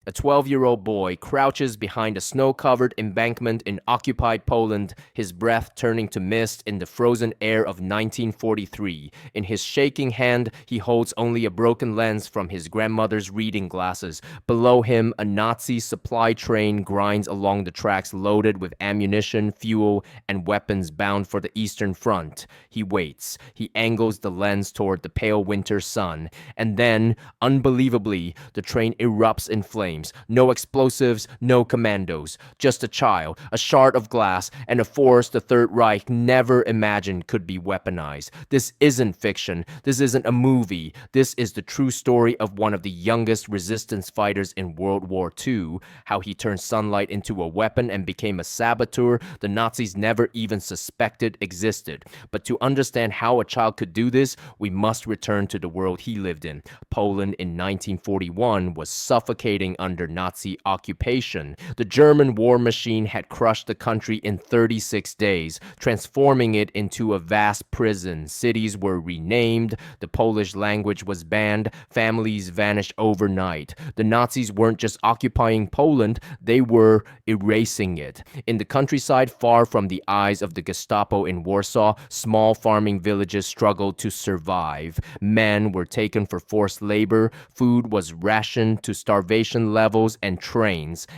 A 12-year-old boy crouches behind a snow-covered embankment in occupied Poland, his breath turning to mist in the frozen air of 1943. In his shaking hand, he holds only a broken lens from his grandmother's reading glasses. Below him, a Nazi supply train grinds along the tracks loaded with ammunition, fuel, and weapons bound for the Eastern Front. He waits. He angles the lens toward the pale winter sun. And then, unbelievably, the train erupts in flames. No explosives, no commandos. Just a child, a shard of glass, and a force the Third Reich never imagined could be weaponized. This isn't fiction. This isn't a movie. This is the true story of one of the youngest resistance fighters in World War II. How he turned sunlight into a weapon and became a saboteur the Nazis never even suspected existed. But to understand how a child could do this, we must return to the world he lived in. Poland in 1941 was suffocating under Nazi occupation. The German war machine had crushed the country in 36 days, transforming it into a vast prison. Cities were renamed, the Polish language was banned, families vanished overnight. The Nazis weren't just occupying Poland, they were erasing it. In the countryside, far from the eyes of the Gestapo in Warsaw, small farming villages struggled to survive. Men were taken for forced labor, food was rationed to starvation levels, and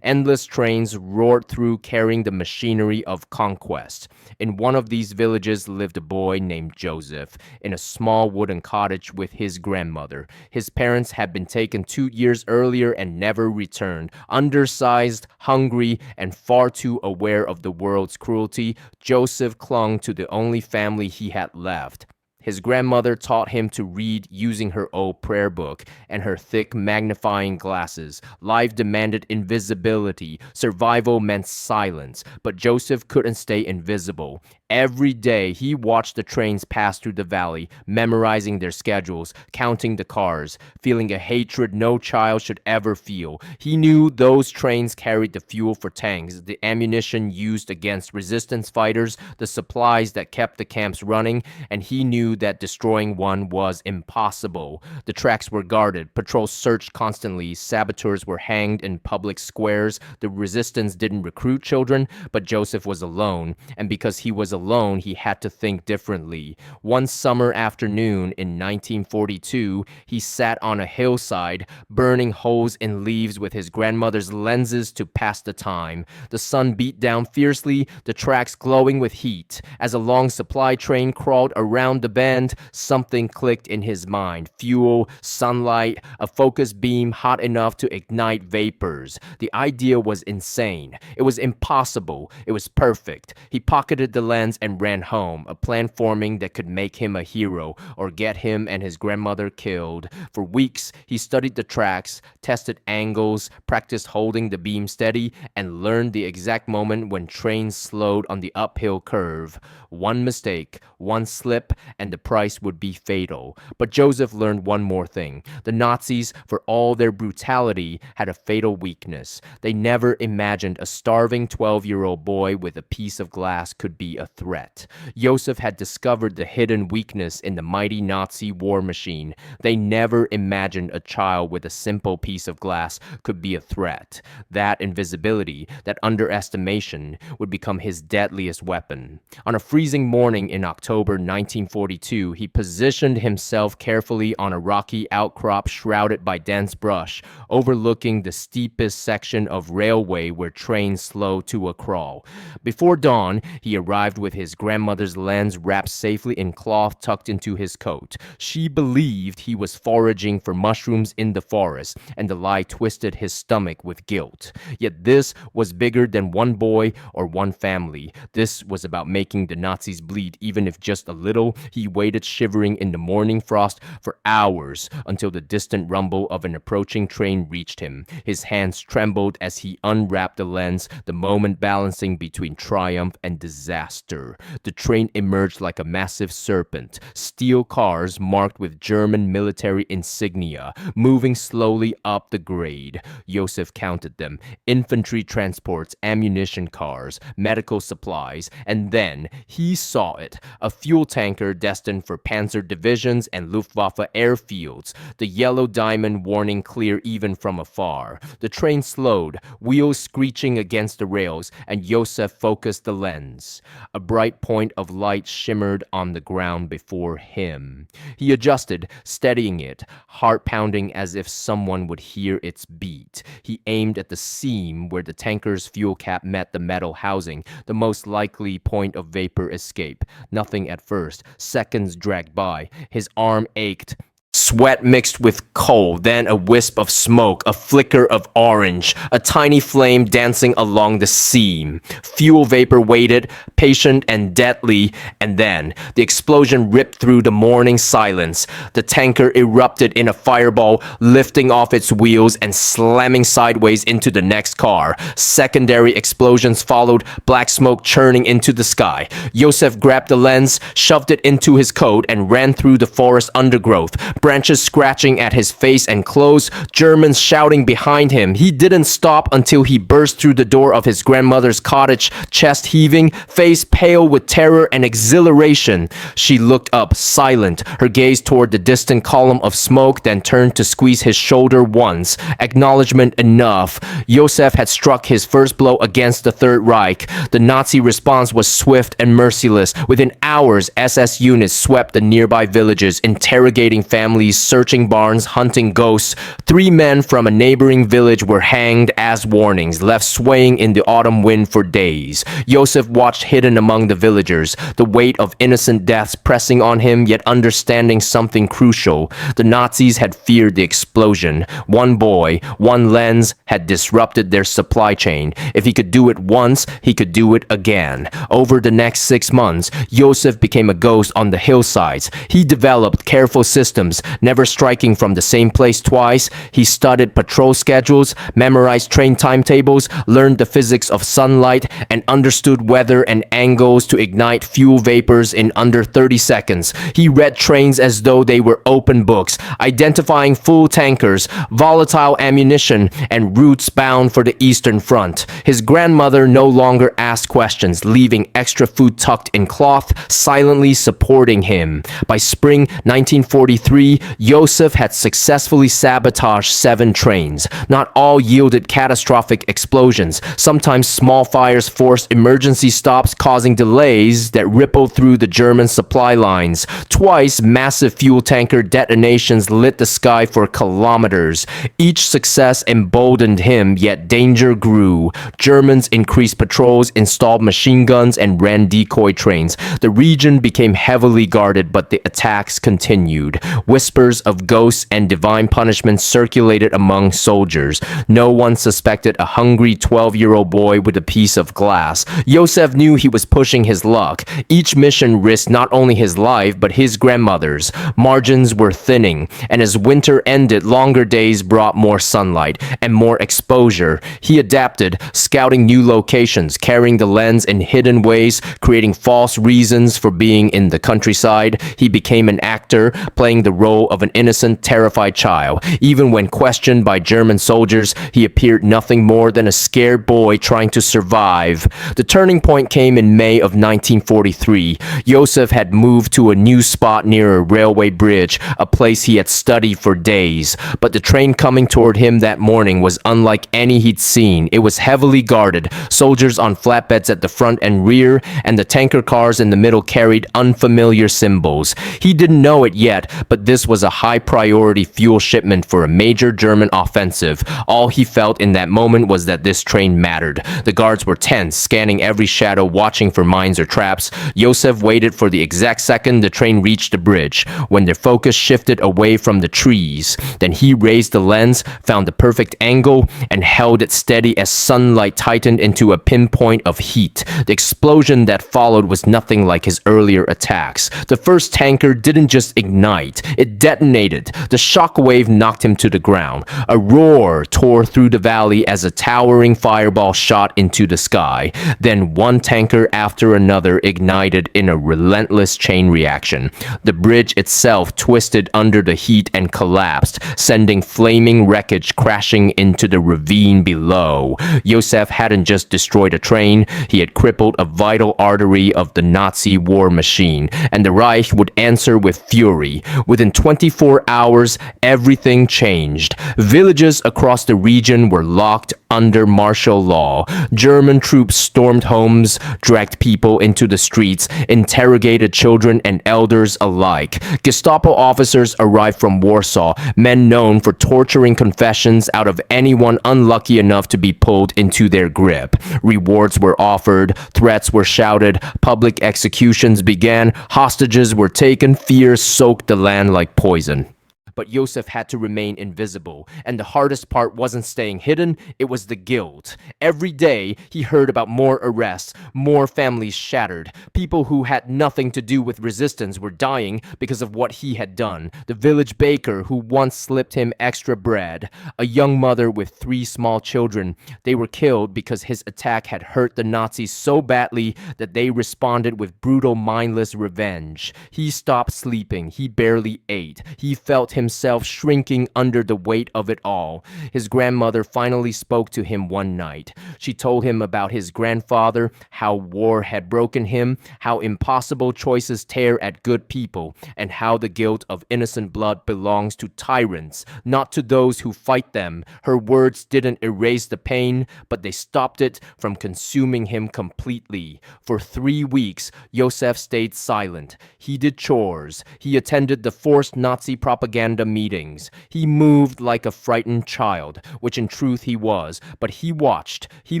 endless trains roared through carrying the machinery of conquest. In one of these villages lived a boy named Joseph, in a small wooden cottage with his grandmother. His parents had been taken 2 years earlier and never returned. Undersized, hungry, and far too aware of the world's cruelty, Joseph clung to the only family he had left. His grandmother taught him to read using her old prayer book and her thick magnifying glasses. Life demanded invisibility. Survival meant silence. But Joseph couldn't stay invisible. Every day, he watched the trains pass through the valley, memorizing their schedules, counting the cars, feeling a hatred no child should ever feel. He knew those trains carried the fuel for tanks, the ammunition used against resistance fighters, the supplies that kept the camps running, and he knew that destroying one was impossible. The tracks were guarded, patrols searched constantly, saboteurs were hanged in public squares. The resistance didn't recruit children, but Joseph was alone, and because he was alone, he had to think differently. One summer afternoon in 1942, he sat on a hillside, burning holes in leaves with his grandmother's lenses to pass the time. The sun beat down fiercely, the tracks glowing with heat. As a long supply train crawled around the bend, something clicked in his mind. Fuel, sunlight, a focus beam hot enough to ignite vapors. The idea was insane. It was impossible. It was perfect. He pocketed the lens and ran home, a plan forming that could make him a hero or get him and his grandmother killed. For weeks, he studied the tracks, tested angles, practiced holding the beam steady, and learned the exact moment when trains slowed on the uphill curve. One mistake, one slip, and the price would be fatal. But Joseph learned one more thing. The Nazis, for all their brutality, had a fatal weakness. They never imagined a starving 12-year-old boy with a piece of glass could be a threat. Joseph had discovered the hidden weakness in the mighty Nazi war machine. They never imagined a child with a simple piece of glass could be a threat. That invisibility, that underestimation, would become his deadliest weapon. On a freezing morning in October 1942, he positioned himself carefully on a rocky outcrop shrouded by dense brush, overlooking the steepest section of railway where trains slow to a crawl. Before dawn, he arrived with his grandmother's lens wrapped safely in cloth tucked into his coat. She believed he was foraging for mushrooms in the forest, and the lie twisted his stomach with guilt. Yet this was bigger than one boy or one family. This was about making the Nazis bleed, even if just a little. He waited shivering in the morning frost for hours until the distant rumble of an approaching train reached him. His hands trembled as he unwrapped the lens, the moment balancing between triumph and disaster. The train emerged like a massive serpent, steel cars marked with German military insignia, moving slowly up the grade. Joseph counted them: infantry transports, ammunition cars, medical supplies, and then he saw it, a fuel tanker destined for Panzer divisions and Luftwaffe airfields, the yellow diamond warning clear even from afar. The train slowed, wheels screeching against the rails, and Josef focused the lens. A bright point of light shimmered on the ground before him. He adjusted, steadying it, heart pounding as if someone would hear its beat. He aimed at the seam where the tanker's fuel cap met the metal housing, the most likely point of vapor escape. Nothing at first. Seconds dragged by. His arm ached. Sweat mixed with coal, then a wisp of smoke, a flicker of orange, a tiny flame dancing along the seam. Fuel vapor waited, patient and deadly, and then the explosion ripped through the morning silence. The tanker erupted in a fireball, lifting off its wheels and slamming sideways into the next car. Secondary explosions followed, black smoke churning into the sky. Josef grabbed the lens, shoved it into his coat, and ran through the forest undergrowth. Branches scratching at his face and clothes, Germans shouting behind him. He didn't stop until he burst through the door of his grandmother's cottage, chest heaving, face pale with terror and exhilaration. She looked up, silent, her gaze toward the distant column of smoke, then turned to squeeze his shoulder once. Acknowledgement enough. Josef had struck his first blow against the Third Reich. The Nazi response was swift and merciless. Within hours, SS units swept the nearby villages, interrogating families, searching barns, hunting ghosts. 3 men from a neighboring village were hanged as warnings, left swaying in the autumn wind for days. Josef watched hidden among the villagers, the weight of innocent deaths pressing on him, yet understanding something crucial. The Nazis had feared the explosion. One boy, one lens, had disrupted their supply chain. If he could do it once, he could do it again. Over the next 6 months, Josef became a ghost on the hillsides. He developed careful systems, never striking from the same place twice. He studied patrol schedules, memorized train timetables, learned the physics of sunlight, and understood weather and angles to ignite fuel vapors in under 30 seconds. He read trains as though they were open books, identifying full tankers, volatile ammunition, and routes bound for the Eastern Front. His grandmother no longer asked questions, leaving extra food tucked in cloth, silently supporting him. By spring 1943, Josef had successfully sabotaged 7 trains. Not all yielded catastrophic explosions. Sometimes small fires forced emergency stops, causing delays that rippled through the German supply lines. Twice, massive fuel tanker detonations lit the sky for kilometers. Each success emboldened him, yet danger grew. Germans increased patrols, installed machine guns, and ran decoy trains. The region became heavily guarded, but the attacks continued. Whispers of ghosts and divine punishment circulated among soldiers. No one suspected a hungry 12-year-old boy with a piece of glass. Josef knew he was pushing his luck. Each mission risked not only his life, but his grandmother's. Margins were thinning, and as winter ended, longer days brought more sunlight and more exposure. He adapted, scouting new locations, carrying the lens in hidden ways, creating false reasons for being in the countryside. He became an actor, playing the role of an innocent, terrified child. Even when questioned by German soldiers, he appeared nothing more than a scared boy trying to survive. The turning point came in May of 1943. Josef had moved to a new spot near a railway bridge, a place he had studied for days. But the train coming toward him that morning was unlike any he'd seen. It was heavily guarded, soldiers on flatbeds at the front and rear, and the tanker cars in the middle carried unfamiliar symbols. He didn't know it yet, but this was a high-priority fuel shipment for a major German offensive. All he felt in that moment was that this train mattered. The guards were tense, scanning every shadow, watching for mines or traps. Josef waited for the exact second the train reached the bridge, when their focus shifted away from the trees. Then he raised the lens, found the perfect angle, and held it steady as sunlight tightened into a pinpoint of heat. The explosion that followed was nothing like his earlier attacks. The first tanker didn't just ignite, it It detonated. The shockwave knocked him to the ground. A roar tore through the valley as a towering fireball shot into the sky. Then one tanker after another ignited in a relentless chain reaction. The bridge itself twisted under the heat and collapsed, sending flaming wreckage crashing into the ravine below. Josef hadn't just destroyed a train, he had crippled a vital artery of the Nazi war machine, and the Reich would answer with fury. Within 24 hours, everything changed. Villages across the region were locked under martial law. German troops stormed homes, dragged people into the streets, interrogated children and elders alike. Gestapo officers arrived from Warsaw, men known for torturing confessions out of anyone unlucky enough to be pulled into their grip. Rewards were offered, threats were shouted, public executions began, hostages were taken, fear soaked the land like poison. But Josef had to remain invisible, and the hardest part wasn't staying hidden, it was the guilt. Every day, he heard about more arrests, more families shattered. People who had nothing to do with resistance were dying because of what he had done. The village baker who once slipped him extra bread. A young mother with 3 small children. They were killed because his attack had hurt the Nazis so badly that they responded with brutal, mindless revenge. He stopped sleeping. He barely ate. He felt himself shrinking under the weight of it all. His grandmother finally spoke to him one night. She told him about his grandfather, how war had broken him, how impossible choices tear at good people, and how the guilt of innocent blood belongs to tyrants, not to those who fight them. Her words didn't erase the pain, but they stopped it from consuming him completely. For 3 weeks, Josef stayed silent. He did chores. He attended the forced Nazi propaganda meetings. He moved like a frightened child, which in truth he was, but he watched, he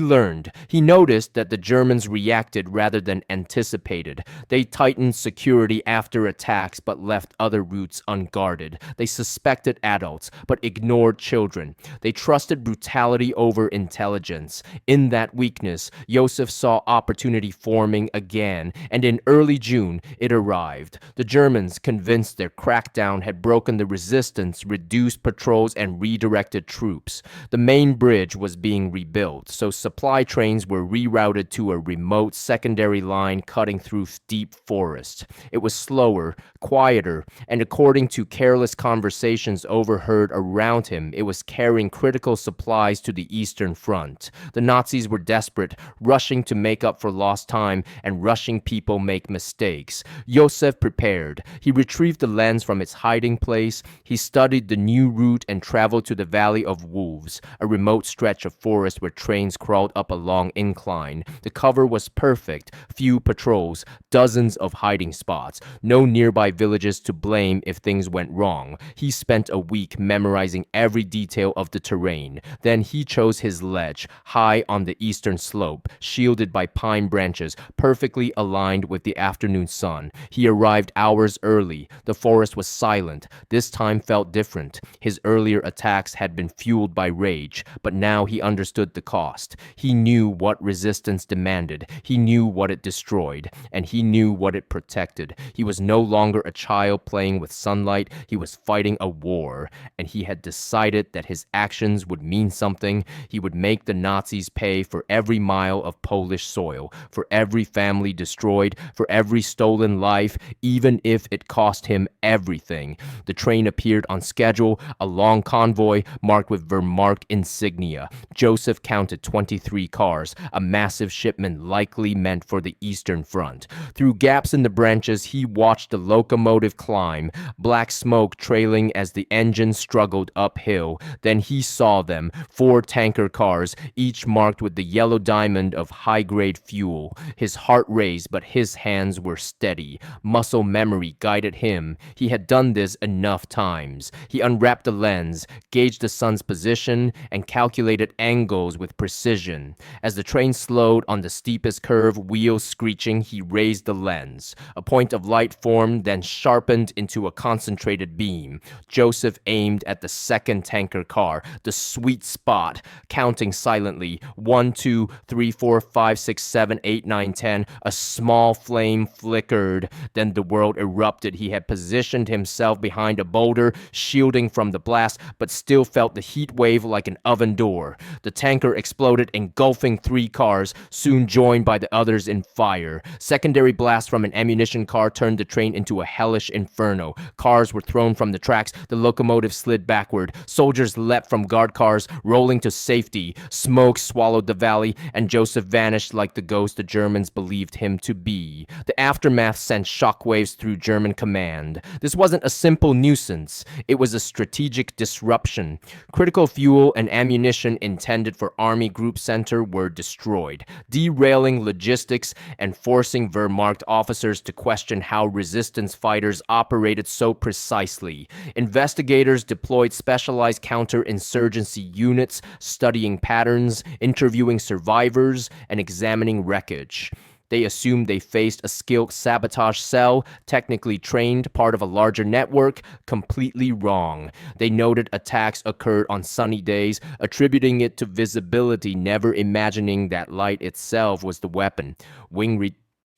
learned, he noticed that the Germans reacted rather than anticipated. They tightened security after attacks but left other routes unguarded. They suspected adults but ignored children. They trusted brutality over intelligence. In that weakness, Josef saw opportunity forming again, and in early June, it arrived. The Germans, convinced their crackdown had broken the resistance, reduced patrols and redirected troops. The main bridge was being rebuilt, so supply trains were rerouted to a remote secondary line cutting through deep forest. It was slower, quieter, and according to careless conversations overheard around him, it was carrying critical supplies to the Eastern Front. The Nazis were desperate, rushing to make up for lost time and rushing people make mistakes. Josef prepared. He retrieved the lens from its hiding place. He studied the new route and traveled to the Valley of Wolves, a remote stretch of forest where trains crawled up a long incline. The cover was perfect. Few patrols, dozens of hiding spots, no nearby villages to blame if things went wrong. He spent a week memorizing every detail of the terrain. Then he chose his ledge, high on the eastern slope, shielded by pine branches, perfectly aligned with the afternoon sun. He arrived hours early. The forest was silent. This time felt different. His earlier attacks had been fueled by rage, but now he understood the cost. He knew what resistance demanded. He knew what it destroyed, and he knew what it protected. He was no longer a child playing with sunlight. He was fighting a war, and he had decided that his actions would mean something. He would make the Nazis pay for every mile of Polish soil, for every family destroyed, for every stolen life, even if it cost him everything. The train appeared on schedule, a long convoy marked with Wehrmacht insignia. Joseph counted 23 cars, a massive shipment likely meant for the Eastern Front. Through gaps in the branches, he watched the locomotive climb, black smoke trailing as the engine struggled uphill. Then he saw them, 4 tanker cars, each marked with the yellow diamond of high-grade fuel. His heart raced, but his hands were steady. Muscle memory guided him. He had done this enough times. He unwrapped the lens, gauged the sun's position, and calculated angles with precision. As the train slowed on the steepest curve, wheels screeching, he raised the lens. A point of light formed, then sharpened into a concentrated beam. Joseph aimed at the second tanker car, the sweet spot, counting silently. 1, 2, 3, 4, 5, 6, 7, 8, 9, 10. A small flame flickered. Then the world erupted. He had positioned himself behind a boulder, shielding from the blast, but still felt the heat wave like an oven door. The tanker exploded, engulfing 3 cars, soon joined by the others in fire. Secondary blast from an ammunition car turned the train into a hellish inferno. Cars were thrown from the tracks. The locomotive slid backward. Soldiers leapt from guard cars, rolling to safety. Smoke swallowed the valley, and Joseph vanished like the ghost the Germans believed him to be. The aftermath sent shockwaves through German command. This wasn't a simple nuisance. It was a strategic disruption. Critical fuel and ammunition intended for Army Group Center were destroyed, derailing logistics and forcing Wehrmacht officers to question how resistance fighters operated so precisely. Investigators deployed specialized counterinsurgency units, studying patterns, interviewing survivors, and examining wreckage. They assumed they faced a skilled sabotage cell, technically trained, part of a larger network. Completely wrong. They noted attacks occurred on sunny days, attributing it to visibility, never imagining that light itself was the weapon.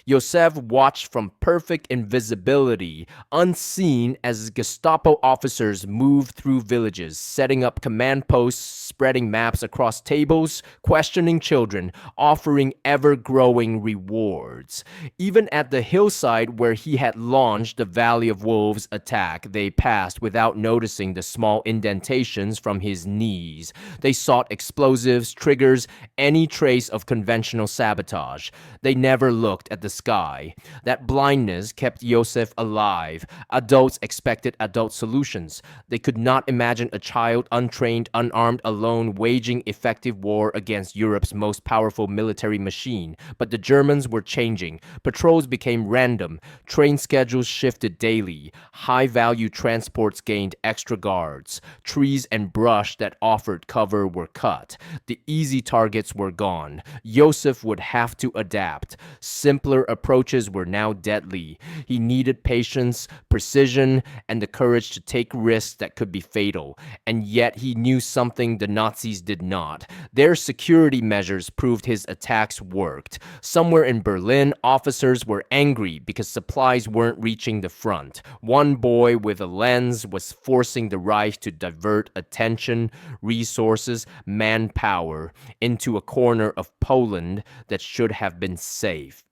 Yosef watched from perfect invisibility, unseen as Gestapo officers moved through villages, setting up command posts, spreading maps across tables, questioning children, offering ever-growing rewards. Even at the hillside where he had launched the Valley of Wolves attack, they passed without noticing the small indentations from his knees. They sought explosives, triggers, any trace of conventional sabotage. They never looked at the sky. That blindness kept Yosef alive. Adults expected adult solutions. They could not imagine a child, untrained, unarmed, alone, waging effective war against Europe's most powerful military machine. But the Germans were changing. Patrols became random. Train schedules shifted daily. High-value transports gained extra guards. Trees and brush that offered cover were cut. The easy targets were gone. Yosef would have to adapt. Simpler approaches were now deadly. He needed patience, precision, and the courage to take risks that could be fatal. And yet he knew something the Nazis did not. Their security measures proved his attacks worked. Somewhere in Berlin, officers were angry because supplies weren't reaching the front. One boy with a lens was forcing the Reich to divert attention, resources, manpower into a corner of Poland that should have been safe.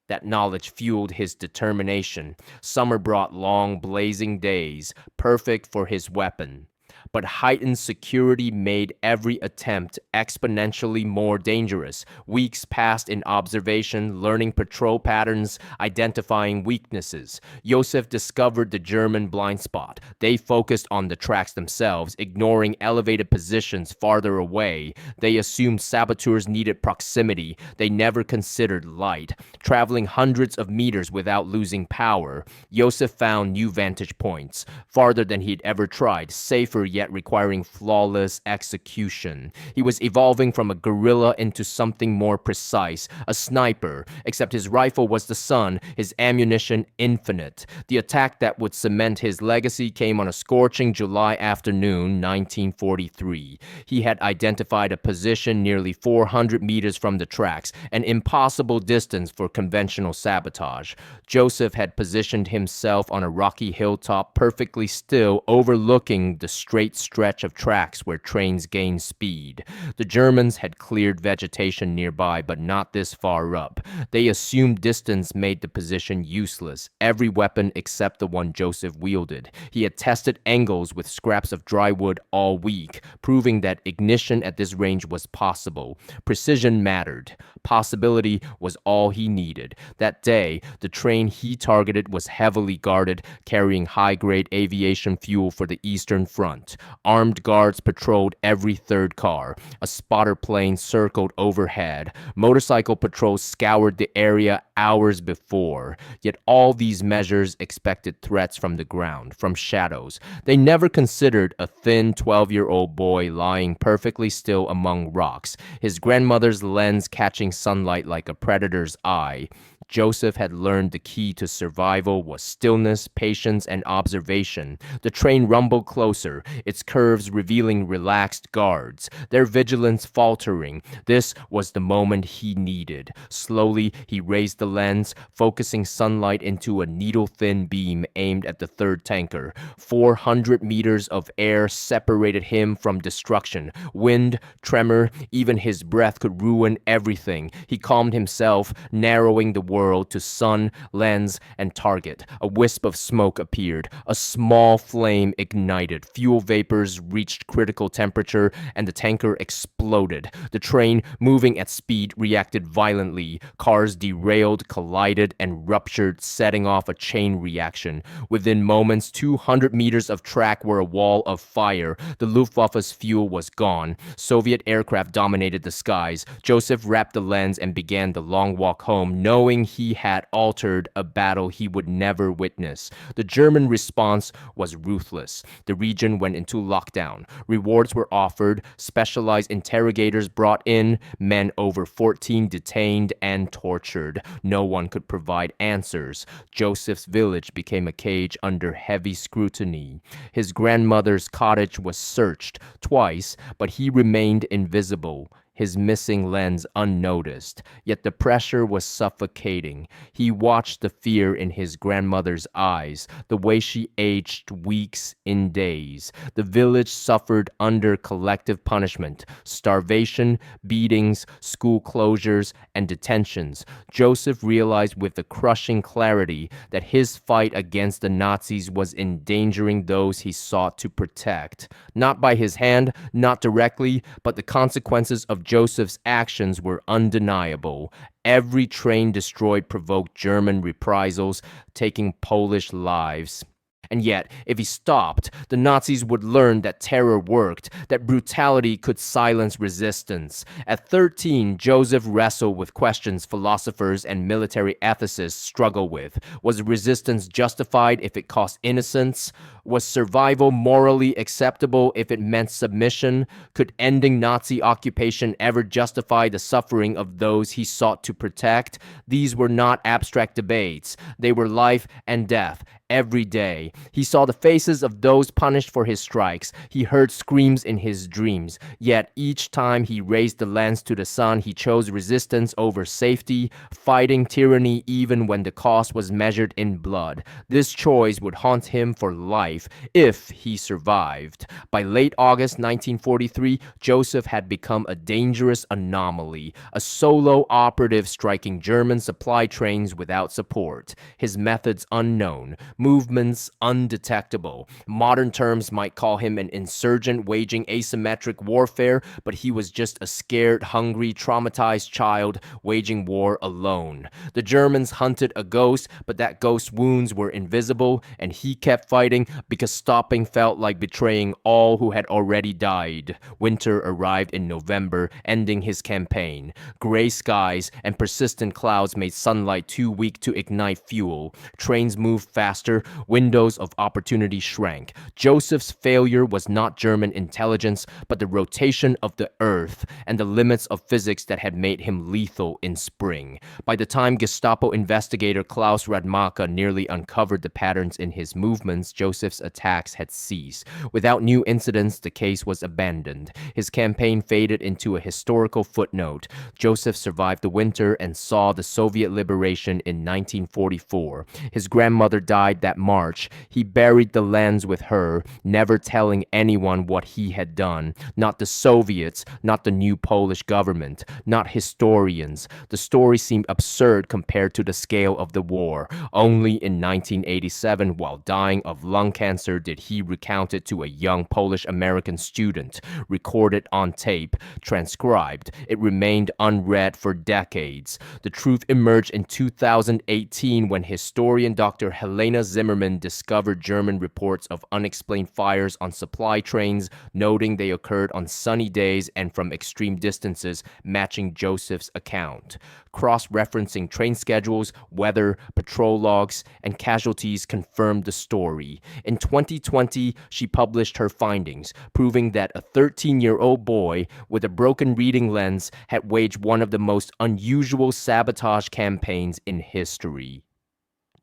That knowledge fueled his determination. Summer brought long, blazing days, perfect for his weapon. But heightened security made every attempt exponentially more dangerous. Weeks passed in observation, learning patrol patterns, identifying weaknesses. Yosef discovered the German blind spot. They focused on the tracks themselves, ignoring elevated positions farther away. They assumed saboteurs needed proximity. They never considered light. Traveling hundreds of meters without losing power, Yosef found new vantage points, farther than he'd ever tried, safer yet requiring flawless execution. He was evolving from a guerrilla into something more precise, a sniper, except his rifle was the sun, his ammunition infinite. The attack that would cement his legacy came on a scorching July afternoon, 1943. He had identified a position nearly 400 meters from the tracks, an impossible distance for conventional sabotage. Joseph had positioned himself on a rocky hilltop, perfectly still, overlooking the straight stretch of tracks where trains gained speed. The Germans had cleared vegetation nearby, but not this far up. They assumed distance made the position useless. Every weapon except the one Joseph wielded. He had tested angles with scraps of dry wood all week, proving that ignition at this range was possible. Precision mattered. Possibility was all he needed. That day, the train he targeted was heavily guarded, carrying high-grade aviation fuel for the Eastern Front. out. Armed guards patrolled every third car. A spotter plane circled overhead. Motorcycle patrols scoured the area hours before. Yet all these measures expected threats from the ground, from shadows. They never considered a thin 12-year-old boy lying perfectly still among rocks, his grandmother's lens catching sunlight like a predator's eye. Joseph had learned the key to survival was stillness, patience, and observation. The train rumbled closer, its curves revealing relaxed guards, their vigilance faltering. This was the moment he needed. Slowly, he raised the lens, focusing sunlight into a needle-thin beam aimed at the third tanker. 400 meters of air separated him from destruction. Wind, tremor, even his breath could ruin everything. He calmed himself, narrowing the world to sun, lens, and target. A wisp of smoke appeared. A small flame ignited. Fuel vapors reached critical temperature, and the tanker exploded. The train, moving at speed, reacted violently. Cars derailed, collided, and ruptured, setting off a chain reaction. Within moments, 200 meters of track were a wall of fire. The Luftwaffe's fuel was gone. Soviet aircraft dominated the skies. Joseph wrapped the lens and began the long walk home, knowing he had altered a battle he would never witness. The German response was ruthless. The region went into lockdown. Rewards were offered, specialized interrogators brought in, men over 14 detained and tortured. No one could provide answers. Joseph's village became a cage under heavy scrutiny. His grandmother's cottage was searched twice, but he remained invisible, his missing lens unnoticed. Yet the pressure was suffocating. He watched the fear in his grandmother's eyes, the way she aged weeks in days. The village suffered under collective punishment, starvation, beatings, school closures, and detentions. Joseph realized with a crushing clarity that his fight against the Nazis was endangering those he sought to protect. Not by his hand, not directly, but the consequences of Joseph's actions were undeniable. Every train destroyed provoked German reprisals, taking Polish lives. And yet, if he stopped, the Nazis would learn that terror worked, that brutality could silence resistance. At 13, Joseph wrestled with questions philosophers and military ethicists struggle with. Was resistance justified if it cost innocence? Was survival morally acceptable if it meant submission? Could ending Nazi occupation ever justify the suffering of those he sought to protect? These were not abstract debates. They were life and death. Every day, he saw the faces of those punished for his strikes. He heard screams in his dreams. Yet each time he raised the lens to the sun, he chose resistance over safety, fighting tyranny even when the cost was measured in blood. This choice would haunt him for life if he survived. By late August 1943, Joseph had become a dangerous anomaly, a solo operative striking German supply trains without support. His methods unknown, movements undetectable. Modern terms might call him an insurgent waging asymmetric warfare, but he was just a scared, hungry, traumatized child waging war alone. The Germans hunted a ghost, but that ghost's wounds were invisible, and he kept fighting because stopping felt like betraying all who had already died. Winter arrived in November, ending his campaign. Gray skies and persistent clouds made sunlight too weak to ignite fuel. Trains moved faster, windows of opportunity shrank. Joseph's failure was not German intelligence, but the rotation of the earth and the limits of physics that had made him lethal in spring. By the time Gestapo investigator Klaus Radmacher nearly uncovered the patterns in his movements, Joseph's attacks had ceased. Without new incidents, the case was abandoned. His campaign faded into a historical footnote. Joseph survived the winter and saw the Soviet liberation in 1944. His grandmother died that March. He buried the lens with her, never telling anyone what he had done. Not the Soviets, not the new Polish government, not historians. The story seemed absurd compared to the scale of the war. Only in 1987, while dying of lung cancer, did he recount it to a young Polish-American student. Recorded on tape, transcribed, it remained unread for decades. The truth emerged in 2018 when historian Dr. Helena Zimmerman discovered German reports of unexplained fires on supply trains, noting they occurred on sunny days and from extreme distances, matching Joseph's account. Cross-referencing train schedules, weather, patrol logs, and casualties confirmed the story. In 2020, she published her findings, proving that a 13-year-old boy with a broken reading lens had waged one of the most unusual sabotage campaigns in history.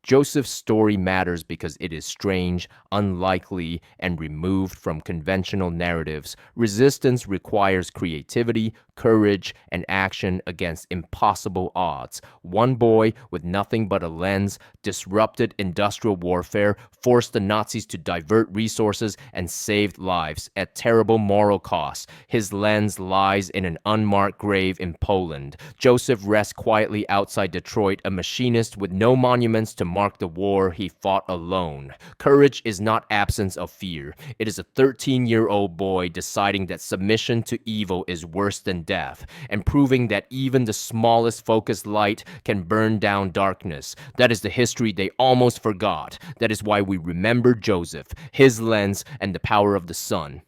Joseph's story matters because it is strange, unlikely, and removed from conventional narratives. Resistance requires creativity, courage, and action against impossible odds. One boy with nothing but a lens disrupted industrial warfare, forced the Nazis to divert resources, and saved lives at terrible moral cost. His lens lies in an unmarked grave in Poland. Joseph rests quietly outside Detroit, a machinist with no monuments to mark the war he fought alone. Courage is not absence of fear. It is a 13-year-old boy deciding that submission to evil is worse than death, and proving that even the smallest focused light can burn down darkness. That is the history they almost forgot. That is why we remember Joseph, his lens, and the power of the sun.